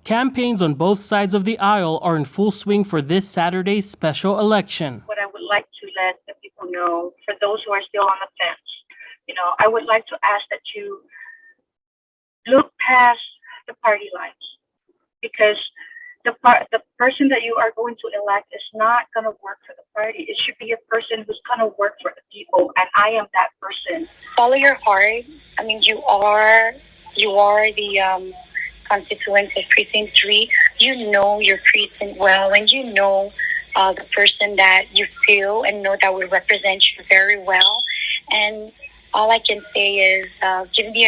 Campaigns on both sides of the aisle are in full swing for this Saturday's special election. What I would like to let the people know, for those who are still on the fence, I would like to ask that you look past the party lines, because the person that you are going to elect is not going to work for the party. It should be a person who's going to work for the people, and I am that person. Follow your heart. I mean, you are the constituents of Precinct 3. You know your precinct well, and you know the person that you feel and know that will represent you very well. And all I can say is give me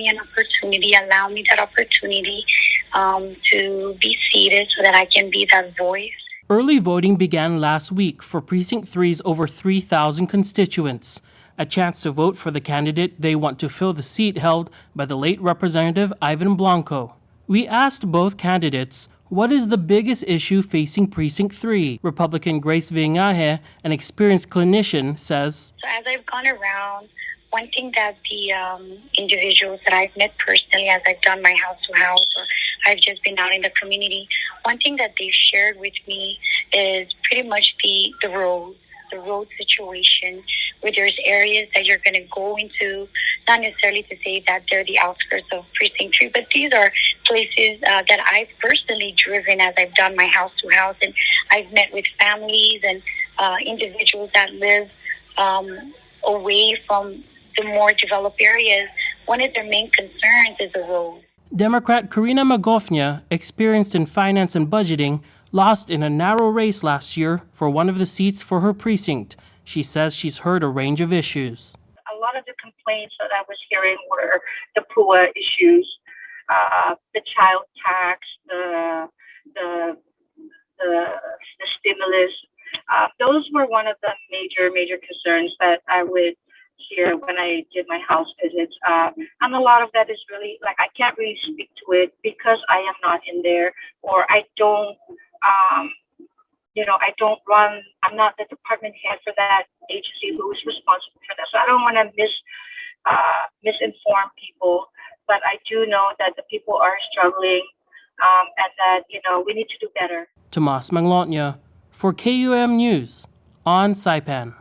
an opportunity, allow me that opportunity to be seated so that I can be that voice. Early voting began last week for Precinct 3's over 3,000 constituents, a chance to vote for the candidate they want to fill the seat held by the late Representative Ivan Blanco. We asked both candidates, what is the biggest issue facing Precinct 3? Republican Grace Vying, an experienced clinician, says, So as I've gone around, one thing that the individuals that I've met personally, as I've done my house-to-house, or I've just been out in the community, one thing that they've shared with me is pretty much the road situation, where there's areas that you're going to go into, not necessarily to say that they're the outskirts of Precinct 3, but these are places that I've personally driven as I've done my house-to-house, and I've met with families and individuals that live away from the more developed areas. One of their main concerns is the road. Democrat Karina Magofnia, experienced in finance and budgeting, lost in a narrow race last year for one of the seats for her precinct. She says she's heard a range of issues. A lot of the complaints that I was hearing were the PUA issues, the child tax, the stimulus. Those were one of the major concerns that I would hear when I did my house visits. And a lot of that is really, I can't really speak to it because I am not in there, or I don't, I'm not the department head for that agency who is responsible for that. So I don't want to misinform people, but I do know that the people are struggling, and that, we need to do better. Manglona for KUM News on Saipan.